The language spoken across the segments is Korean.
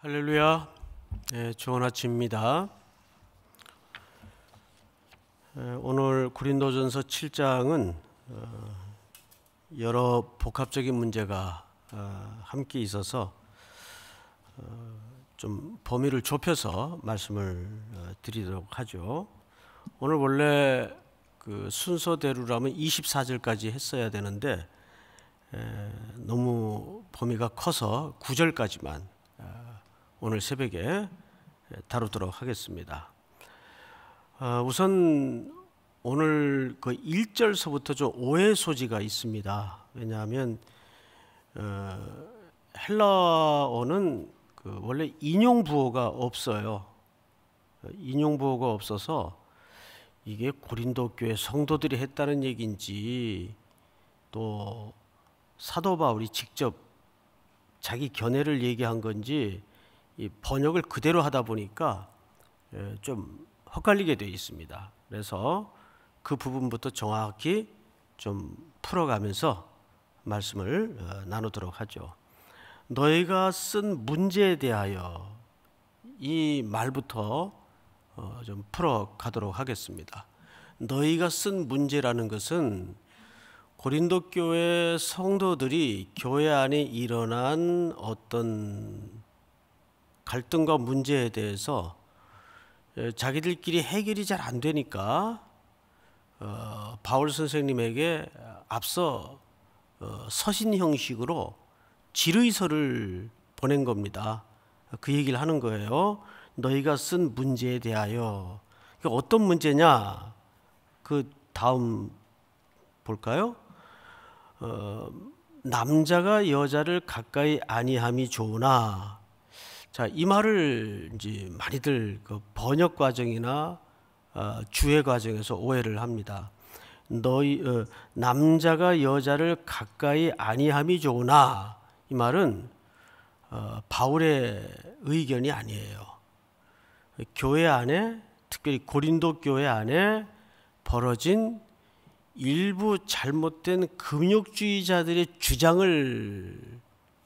할렐루야. 좋은 아침입니다. 오늘 고린도전서 7장은 여러 복합적인 문제가 함께 있어서 좀 범위를 좁혀서 말씀을 드리도록 하죠. 오늘 원래 그 순서대로라면 24절까지 했어야 되는데 너무 범위가 커서 9절까지만 오늘 새벽에 다루도록 하겠습니다. 우선 오늘 그 1절서부터 좀 오해 소지가 있습니다. 왜냐하면 헬라어는 그 원래 인용 부호가 없어요. 인용 부호가 없어서 이게 고린도 교회 성도들이 했다는 얘기인지 또 사도 바울이 직접 자기 견해를 얘기한 건지 이 번역을 그대로 하다 보니까 좀 헛갈리게 되어 있습니다. 그래서 그 부분부터 정확히 좀 풀어가면서 말씀을 나누도록 하죠. 너희가 쓴 문제에 대하여 이 말부터 좀 풀어가도록 하겠습니다. 너희가 쓴 문제라는 것은 고린도 교회 성도들이 교회 안에 일어난 어떤 갈등과 문제에 대해서 자기들끼리 해결이 잘 안 되니까 바울 선생님에게 앞서 서신 형식으로 질의서를 보낸 겁니다. 그 얘기를 하는 거예요. 너희가 쓴 문제에 대하여. 어떤 문제냐? 그 다음 볼까요? 남자가 여자를 가까이 아니함이 좋으나. 자, 이 말을 이제 많이들 그 번역 과정이나 주해 과정에서 오해를 합니다. 남자가 여자를 가까이 아니함이 좋으나, 이 말은 바울의 의견이 아니에요. 교회 안에, 특별히 고린도 교회 안에 벌어진 일부 잘못된 금욕주의자들의 주장을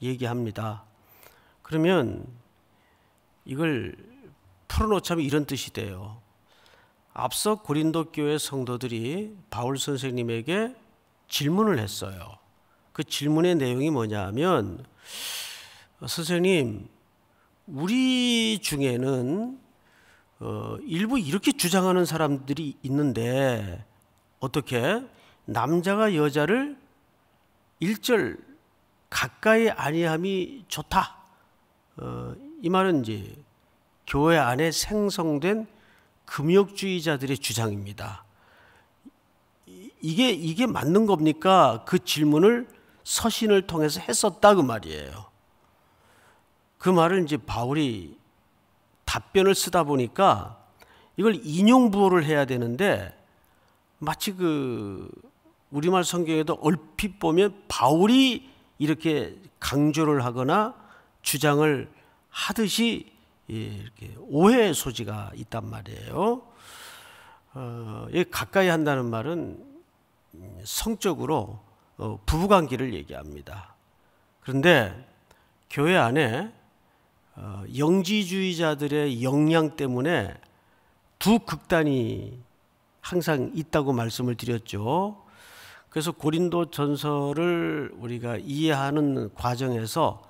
얘기합니다. 그러면 이걸 풀어놓자면 이런 뜻이 돼요. 앞서 고린도 교회 성도들이 바울 선생님에게 질문을 했어요. 그 질문의 내용이 뭐냐면, 선생님, 우리 중에는 일부 이렇게 주장하는 사람들이 있는데 어떻게 남자가 여자를 1절 가까이 아니함이 좋다. 이 말은 이제 교회 안에 생성된 금욕주의자들의 주장입니다. 이게 맞는 겁니까? 그 질문을 서신을 통해서 했었다 그 말이에요. 그 말을 이제 바울이 답변을 쓰다 보니까 이걸 인용 부호를 해야 되는데 마치 그 우리말 성경에도 얼핏 보면 바울이 이렇게 강조를 하거나 주장을 하듯이 이렇게 오해의 소지가 있단 말이에요. 가까이 한다는 말은 성적으로 부부관계를 얘기합니다. 그런데 교회 안에 영지주의자들의 영향 때문에 두 극단이 항상 있다고 말씀을 드렸죠. 그래서 고린도 전서를 우리가 이해하는 과정에서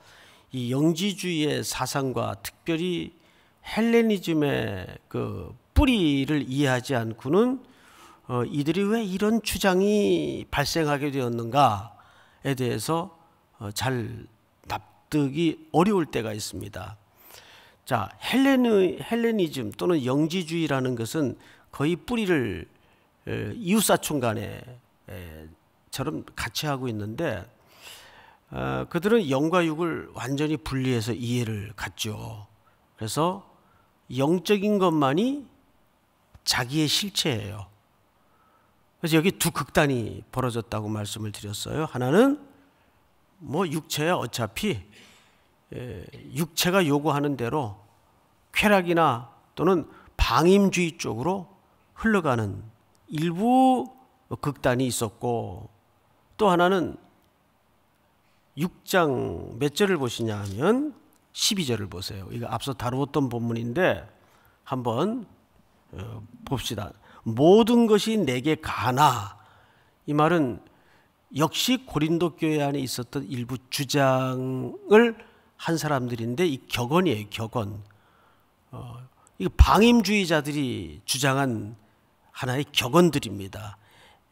이 영지주의의 사상과 특별히 헬레니즘의 그 뿌리를 이해하지 않고는 이들이 왜 이런 주장이 발생하게 되었는가에 대해서 잘 납득이 어려울 때가 있습니다. 자, 헬레니즘 또는 영지주의라는 것은 거의 뿌리를 이웃사촌 간에 처럼 같이 하고 있는데 그들은 영과 육을 완전히 분리해서 이해를 갖죠. 그래서 영적인 것만이 자기의 실체예요. 그래서 여기 두 극단이 벌어졌다고 말씀을 드렸어요. 하나는 뭐 육체야 어차피 육체가 요구하는 대로 쾌락이나 또는 방임주의 쪽으로 흘러가는 일부 극단이 있었고, 또 하나는 6장 몇 절을 보시냐 하면 12절을 보세요. 이거 앞서 다루었던 본문인데 한번 봅시다. 모든 것이 내게 가나. 이 말은 역시 고린도 교회 안에 있었던 일부 주장을 한 사람들인데 이 격언이에요. 격언. 이거 방임주의자들이 주장한 하나의 격언들입니다.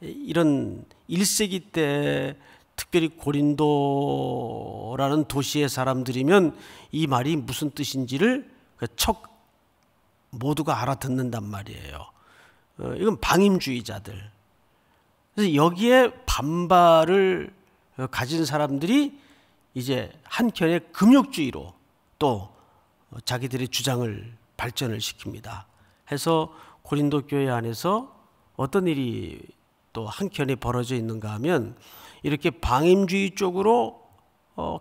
이런 1세기 때 특별히 고린도라는 도시의 사람들이면 이 말이 무슨 뜻인지를 척 모두가 알아듣는단 말이에요. 이건 방임주의자들. 그래서 여기에 반발을 가진 사람들이 이제 한켠에 금욕주의로 또 자기들의 주장을 발전을 시킵니다. 해서 고린도 교회 안에서 어떤 일이 또 한켠에 벌어져 있는가 하면 이렇게 방임주의 쪽으로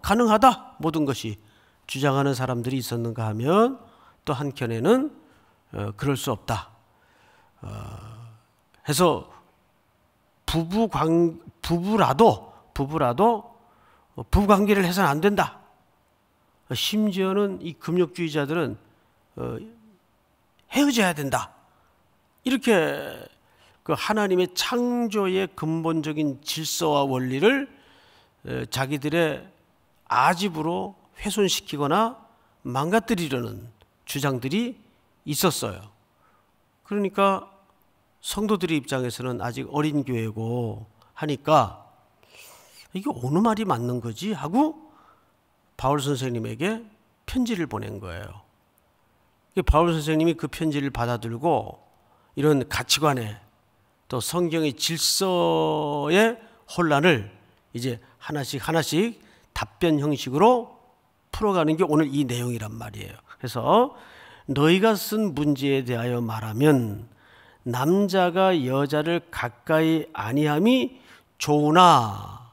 가능하다 모든 것이 주장하는 사람들이 있었는가 하면 또 한켠에는 그럴 수 없다 해서 부부라도 부부관계를 해서는 안 된다. 심지어는 이 금욕주의자들은 헤어져야 된다. 이렇게 그 하나님의 창조의 근본적인 질서와 원리를 자기들의 아집으로 훼손시키거나 망가뜨리려는 주장들이 있었어요. 그러니까 성도들의 입장에서는 아직 어린 교회고 하니까 이게 어느 말이 맞는 거지 하고 바울 선생님에게 편지를 보낸 거예요. 바울 선생님이 그 편지를 받아들고 이런 가치관에 또 성경의 질서의 혼란을 이제 하나씩 답변 형식으로 풀어가는 게 오늘 이 내용이란 말이에요. 그래서 너희가 쓴 문제에 대하여 말하면 남자가 여자를 가까이 아니함이 좋으나,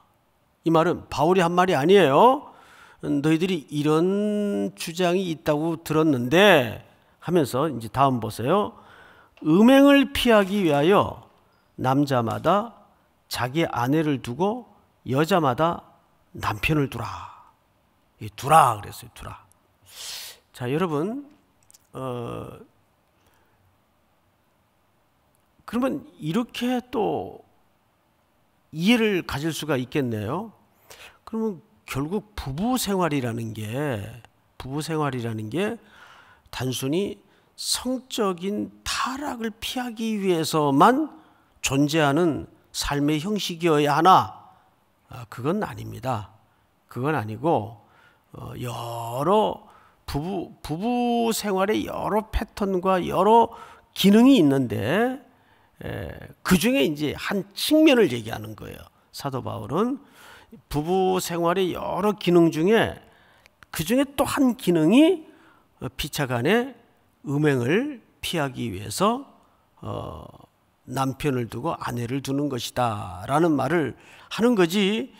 이 말은 바울이 한 말이 아니에요. 너희들이 이런 주장이 있다고 들었는데 하면서 이제 다음 보세요. 음행을 피하기 위하여 남자마다 자기 아내를 두고 여자마다 남편을 두라. 두라 그랬어요. 두라. 자, 여러분, 그러면 이렇게 또 이해를 가질 수가 있겠네요. 그러면 결국 부부 생활이라는 게 단순히 성적인 타락을 피하기 위해서만 존재하는 삶의 형식이어야 하나? 그건 아닙니다. 그건 아니고 여러 부부 생활의 여러 패턴과 여러 기능이 있는데 그 중에 이제 한 측면을 얘기하는 거예요. 사도 바울은 부부 생활의 여러 기능 중에 그 중에 또 한 기능이 피차간의 음행을 피하기 위해서 남편을 두고 아내를 두는 것이다 라는 말을 하는 거지,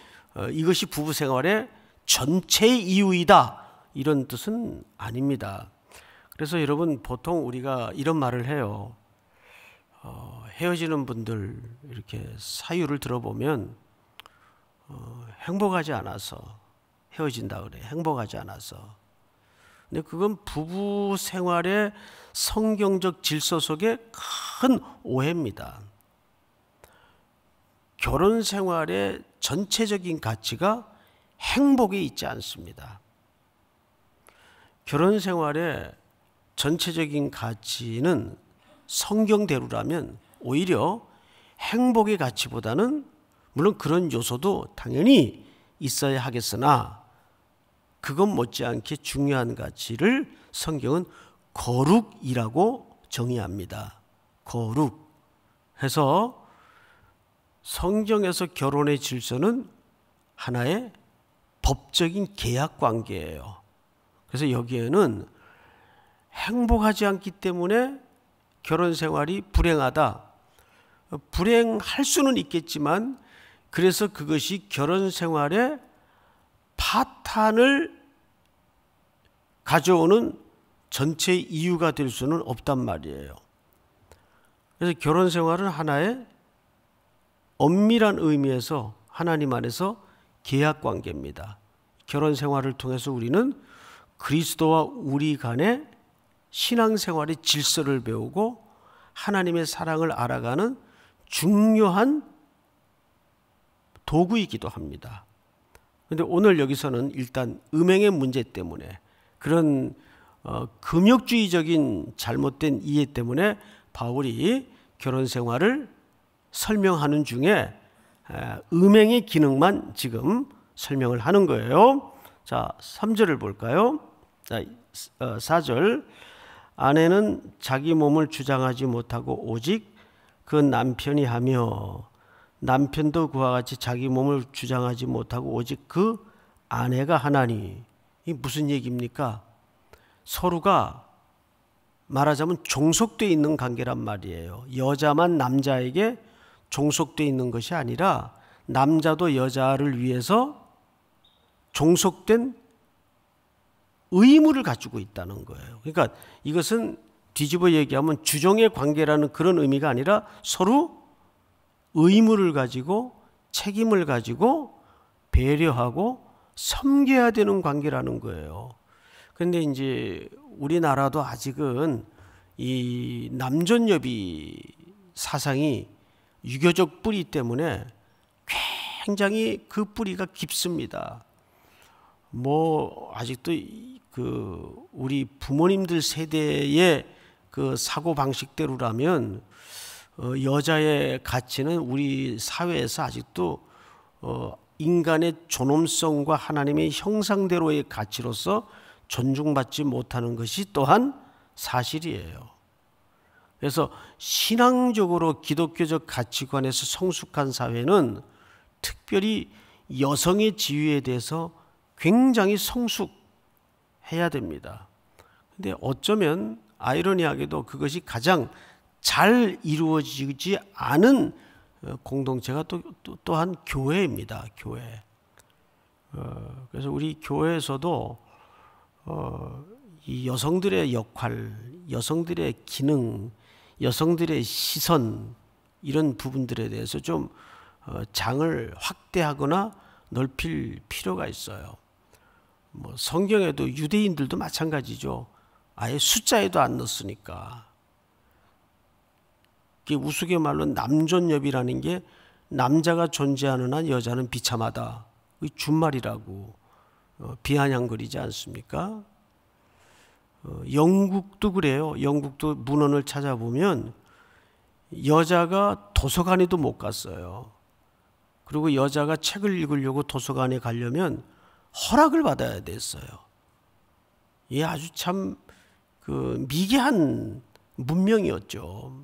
이것이 부부 생활의 전체 이유이다 이런 뜻은 아닙니다. 그래서 여러분, 보통 우리가 이런 말을 해요. 헤어지는 분들 이렇게 사유를 들어보면 행복하지 않아서 헤어진다 그래. 행복하지 않아서. 근데 그건 부부 생활의 성경적 질서 속에 큰 오해입니다. 결혼 생활의 전체적인 가치가 행복에 있지 않습니다. 결혼 생활의 전체적인 가치는 성경대로라면 오히려 행복의 가치보다는, 물론 그런 요소도 당연히 있어야 하겠으나 그것 못지않게 중요한 가치를 성경은 거룩이라고 정의합니다. 거룩. 해서 성경에서 결혼의 질서는 하나의 법적인 계약 관계예요. 그래서 여기에는 행복하지 않기 때문에 결혼 생활이 불행하다. 불행할 수는 있겠지만 그래서 그것이 결혼 생활의 파탄을 가져오는 전체 이유가 될 수는 없단 말이에요. 그래서 결혼 생활은 하나의 엄밀한 의미에서 하나님 안에서 계약 관계입니다. 결혼 생활을 통해서 우리는 그리스도와 우리 간의 신앙생활의 질서를 배우고 하나님의 사랑을 알아가는 중요한 도구이기도 합니다. 그런데 오늘 여기서는 일단 음행의 문제 때문에 그런 금욕주의적인 잘못된 이해 때문에 바울이 결혼 생활을 설명하는 중에 음행의 기능만 지금 설명을 하는 거예요. 자, 3절을 볼까요? 자, 4절. 아내는 자기 몸을 주장하지 못하고 오직 그 남편이 하며, 남편도 그와 같이 자기 몸을 주장하지 못하고 오직 그 아내가 하나니. 이 무슨 얘기입니까? 서로가 말하자면 종속되어 있는 관계란 말이에요. 여자만 남자에게 종속되어 있는 것이 아니라 남자도 여자를 위해서 종속된 의무를 가지고 있다는 거예요. 그러니까 이것은 뒤집어 얘기하면 주종의 관계라는 그런 의미가 아니라 서로 의무를 가지고 책임을 가지고 배려하고 섬겨야 되는 관계라는 거예요. 그런데 이제 우리나라도 아직은 이 남존여비 사상이 유교적 뿌리 때문에 굉장히 그 뿌리가 깊습니다. 뭐 아직도 그 우리 부모님들 세대의 그 사고 방식대로라면 여자의 가치는 우리 사회에서 아직도 인간의 존엄성과 하나님의 형상대로의 가치로서 존중받지 못하는 것이 또한 사실이에요. 그래서 신앙적으로 기독교적 가치관에서 성숙한 사회는 특별히 여성의 지위에 대해서 굉장히 성숙해야 됩니다. 근데 어쩌면 아이러니하게도 그것이 가장 잘 이루어지지 않은 공동체가 또한 교회입니다. 교회. 그래서 우리 교회에서도 이 여성들의 역할, 여성들의 기능, 여성들의 시선 이런 부분들에 대해서 좀 장을 확대하거나 넓힐 필요가 있어요. 뭐 성경에도 유대인들도 마찬가지죠. 아예 숫자에도 안 넣었으니까. 우스갯말로 남존여비라는 게 남자가 존재하는 한 여자는 비참하다. 준말이라고 비아냥거리지 않습니까? 영국도 그래요. 영국도 문헌을 찾아보면 여자가 도서관에도 못 갔어요. 그리고 여자가 책을 읽으려고 도서관에 가려면 허락을 받아야 됐어요. 이게 아주 참 그 미개한 문명이었죠.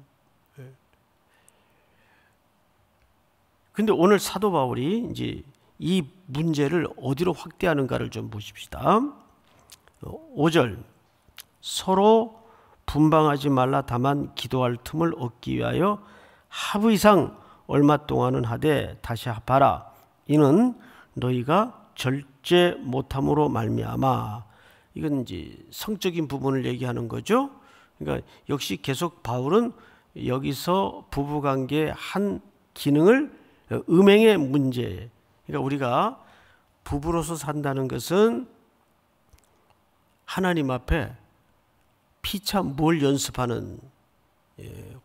근데 오늘 사도 바울이 이제 이 문제를 어디로 확대하는가를 좀 보십시다. 5절. 서로 분방하지 말라. 다만 기도할 틈을 얻기 위하여 하루 이상 얼마 동안은 하되 다시 합하라. 이는 너희가 절제 못함으로 말미암아. 이건 이제 성적인 부분을 얘기하는 거죠. 그러니까 역시 계속 바울은 여기서 부부관계의 한 기능을 음행의 문제. 그러니까 우리가 부부로서 산다는 것은 하나님 앞에 피차 뭘 연습하는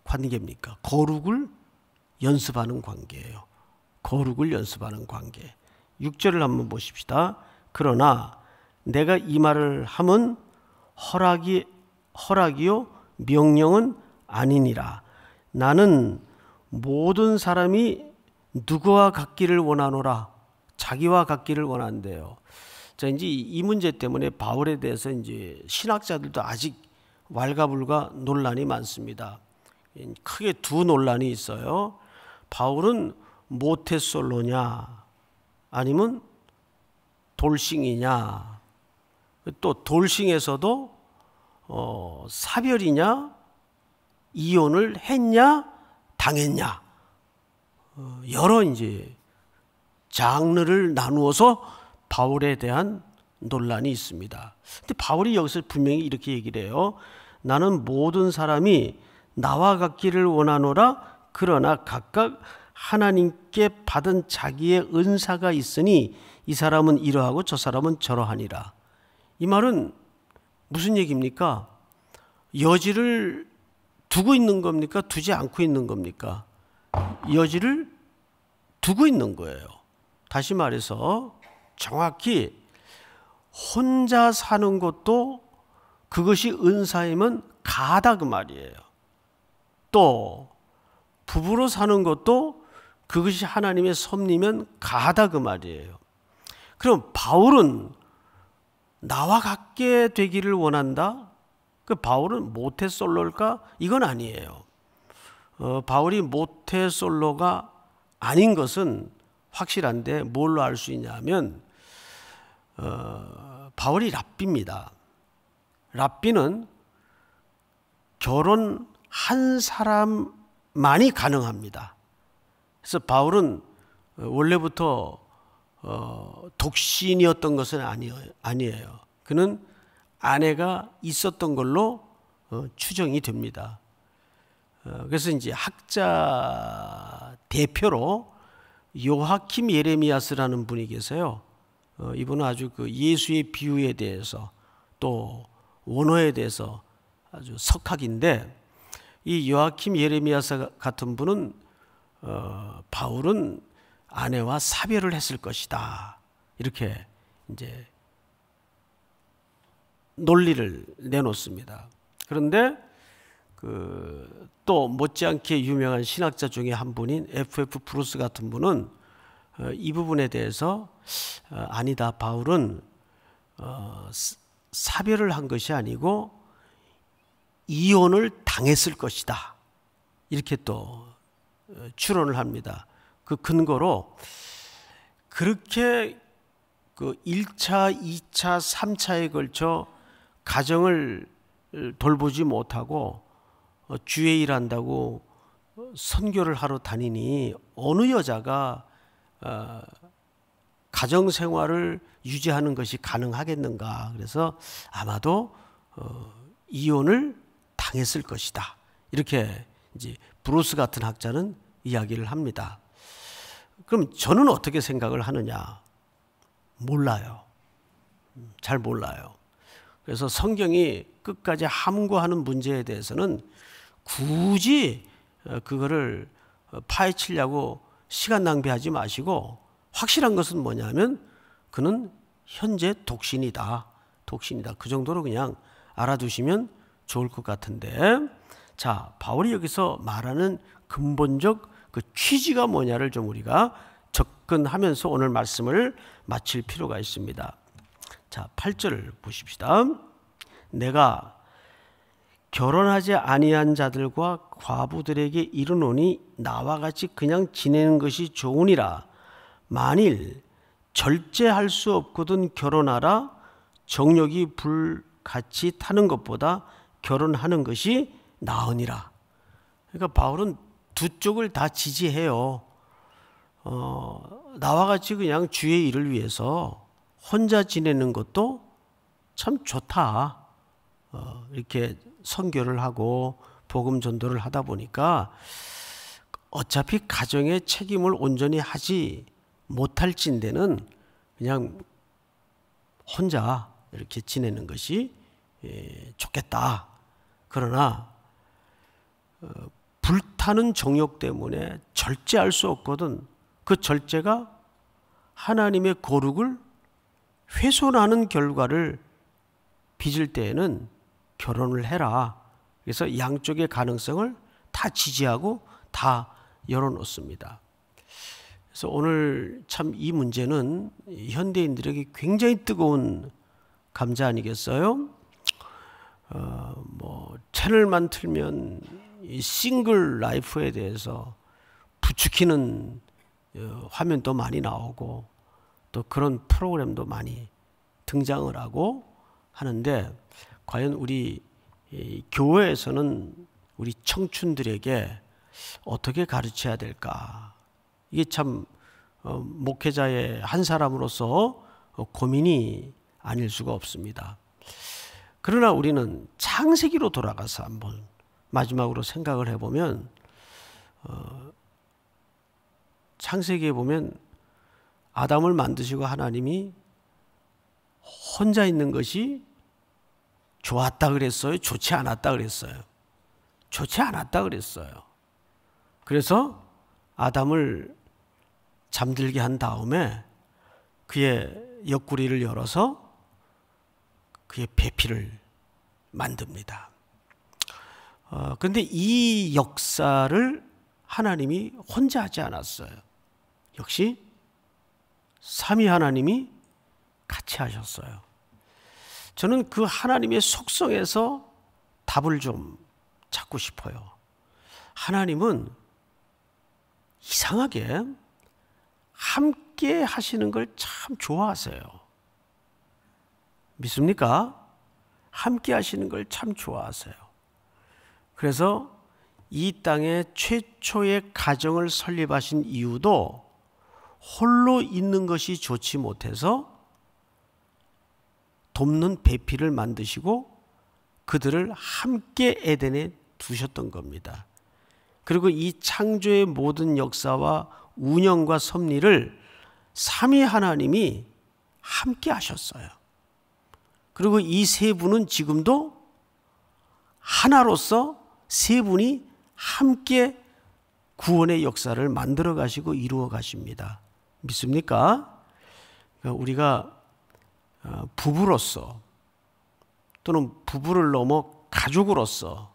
관계입니까? 거룩을 연습하는 관계예요. 거룩을 연습하는 관계. 6절을 한번 보십시다. 그러나 내가 이 말을 함은 허락이요 명령은 아니니라. 나는 모든 사람이 누구와 같기를 원하노라. 자기와 같기를 원한대요. 자, 이제 이 문제 때문에 바울에 대해서 이제 신학자들도 아직 왈가불가 논란이 많습니다. 크게 두 논란이 있어요. 바울은 모태솔로냐 아니면 돌싱이냐, 또 돌싱에서도 사별이냐 이혼을 했냐 당했냐, 여러 이제 장르를 나누어서 바울에 대한 논란이 있습니다. 근데 바울이 여기서 분명히 이렇게 얘기를 해요. 나는 모든 사람이 나와 같기를 원하노라. 그러나 각각 하나님께 받은 자기의 은사가 있으니 이 사람은 이러하고 저 사람은 저러하니라. 이 말은 무슨 얘기입니까? 여지를 두고 있는 겁니까? 두지 않고 있는 겁니까? 여지를 두고 있는 거예요. 다시 말해서 정확히 혼자 사는 것도 그것이 은사이면 가다 그 말이에요. 또 부부로 사는 것도 그것이 하나님의 섭리면 가다 그 말이에요. 그럼 바울은 나와 같게 되기를 원한다? 그 바울은 모태솔로일까? 이건 아니에요. 바울이 모태솔로가 아닌 것은 확실한데 뭘로 알 수 있냐면 바울이 랍비입니다. 랍비는 결혼한 사람만이 가능합니다. 그래서 바울은 원래부터 독신이었던 것은 아니에요. 그는 아내가 있었던 걸로 추정이 됩니다. 그래서 이제 학자 대표로 요하킴 예레미야스라는 분이 계세요. 이분은 아주 그 예수의 비유에 대해서 또 원어에 대해서 아주 석학인데, 이 요하킴 예레미야스 같은 분은 바울은 아내와 사별을 했을 것이다, 이렇게 이제 논리를 내놓습니다. 그런데 또 못지않게 유명한 신학자 중에 한 분인 F.F. 브루스 같은 분은 이 부분에 대해서 아니다, 바울은 사별을 한 것이 아니고 이혼을 당했을 것이다, 이렇게 또 추론을 합니다. 그 근거로 그렇게 그 1차, 2차, 3차에 걸쳐 가정을 돌보지 못하고 주의 일한다고 선교를 하러 다니니 어느 여자가 가정생활을 유지하는 것이 가능하겠는가. 그래서 아마도 이혼을 당했을 것이다, 이렇게 이제 브루스 같은 학자는 이야기를 합니다. 그럼 저는 어떻게 생각을 하느냐? 몰라요. 잘 몰라요. 그래서 성경이 끝까지 함구하는 문제에 대해서는 굳이 그거를 파헤치려고 시간 낭비하지 마시고, 확실한 것은 뭐냐면 그는 현재 독신이다. 그 정도로 그냥 알아두시면 좋을 것 같은데, 자, 바울이 여기서 말하는 근본적 그 취지가 뭐냐를 좀 우리가 접근하면서 오늘 말씀을 마칠 필요가 있습니다. 자, 8절을 보십시다. 내가 결혼하지 아니한 자들과 과부들에게 이르노니 나와 같이 그냥 지내는 것이 좋으니라. 만일 절제할 수 없거든 결혼하라. 정욕이 불같이 타는 것보다 결혼하는 것이 나으니라. 그러니까 바울은 두 쪽을 다 지지해요. 나와 같이 그냥 주의 일을 위해서 혼자 지내는 것도 참 좋다. 이렇게 선교를 하고 복음 전도를 하다 보니까 어차피 가정의 책임을 온전히 하지 못할진대는 그냥 혼자 이렇게 지내는 것이 좋겠다. 그러나 불타는 정욕 때문에 절제할 수 없거든. 그 절제가 하나님의 거룩을 훼손하는 결과를 빚을 때에는 결혼을 해라. 그래서 양쪽의 가능성을 다 지지하고 다 열어놓습니다. 그래서 오늘 참 이 문제는 현대인들에게 굉장히 뜨거운 감자 아니겠어요? 채널만 틀면 이 싱글 라이프에 대해서 부추기는 화면도 많이 나오고 또 그런 프로그램도 많이 등장을 하고 하는데, 과연 우리 교회에서는 우리 청춘들에게 어떻게 가르쳐야 될까? 이게 참 목회자의 한 사람으로서 고민이 아닐 수가 없습니다. 그러나 우리는 창세기로 돌아가서 한번 마지막으로 생각을 해보면, 창세기에 보면 아담을 만드시고 하나님이 혼자 있는 것이 좋았다 그랬어요? 좋지 않았다 그랬어요? 좋지 않았다 그랬어요. 그래서 아담을 잠들게 한 다음에 그의 옆구리를 열어서 그의 배피를 만듭니다. 그런데 이 역사를 하나님이 혼자 하지 않았어요. 역시 삼위 하나님이 같이 하셨어요. 저는 그 하나님의 속성에서 답을 좀 찾고 싶어요. 하나님은 이상하게 함께 하시는 걸 참 좋아하세요. 믿습니까? 함께 하시는 걸 참 좋아하세요. 그래서 이 땅에 최초의 가정을 설립하신 이유도 홀로 있는 것이 좋지 못해서 돕는 배필을 만드시고 그들을 함께 에덴에 두셨던 겁니다. 그리고 이 창조의 모든 역사와 운영과 섭리를 삼위 하나님이 함께 하셨어요. 그리고 이 세 분은 지금도 하나로서 세 분이 함께 구원의 역사를 만들어 가시고 이루어 가십니다. 믿습니까? 우리가 부부로서 또는 부부를 넘어 가족으로서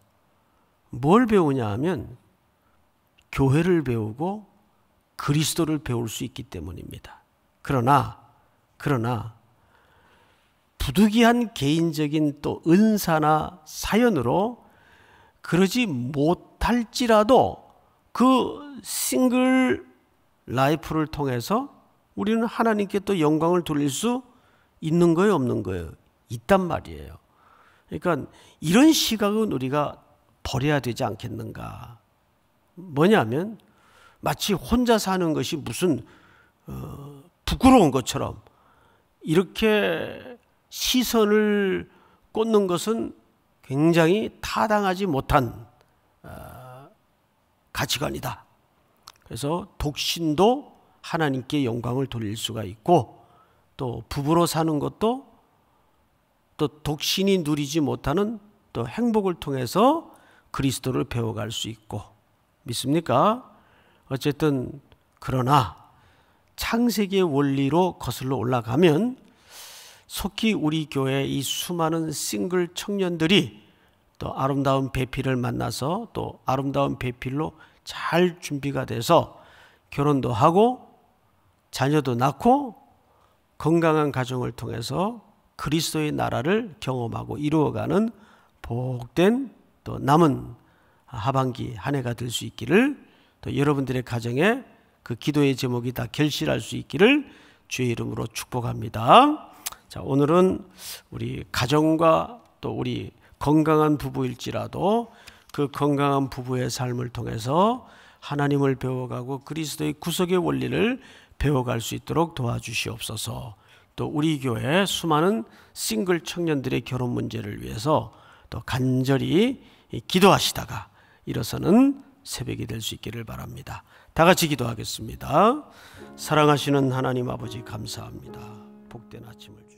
뭘 배우냐 하면 교회를 배우고 그리스도를 배울 수 있기 때문입니다. 그러나 부득이한 개인적인 또 은사나 사연으로 그러지 못할지라도 그 싱글 라이프를 통해서 우리는 하나님께 또 영광을 돌릴 수 있는 거예요, 없는 거예요? 있단 말이에요. 그러니까 이런 시각은 우리가 버려야 되지 않겠는가. 뭐냐면 마치 혼자 사는 것이 무슨 부끄러운 것처럼 이렇게 시선을 꽂는 것은 굉장히 타당하지 못한 가치관이다. 그래서 독신도 하나님께 영광을 돌릴 수가 있고 또 부부로 사는 것도 또 독신이 누리지 못하는 또 행복을 통해서 그리스도를 배워갈 수 있고 믿습니까? 어쨌든 그러나 창세기의 원리로 거슬러 올라가면 속히 우리 교회 이 수많은 싱글 청년들이 또 아름다운 배필을 만나서 또 아름다운 배필로 잘 준비가 돼서 결혼도 하고 자녀도 낳고 건강한 가정을 통해서 그리스도의 나라를 경험하고 이루어가는 복된 또 남은 하반기 한 해가 될 수 있기를 또 여러분들의 가정에 그 기도의 제목이 다 결실할 수 있기를 주의 이름으로 축복합니다. 자, 오늘은 우리 가정과 또 우리 건강한 부부일지라도 그 건강한 부부의 삶을 통해서 하나님을 배워가고 그리스도의 구속의 원리를 배워갈 수 있도록 도와주시옵소서. 또 우리 교회 수많은 싱글 청년들의 결혼 문제를 위해서 또 간절히 기도하시다가 일어서는 새벽이 될 수 있기를 바랍니다. 다 같이 기도하겠습니다. 사랑하시는 하나님 아버지 감사합니다. 복된 아침을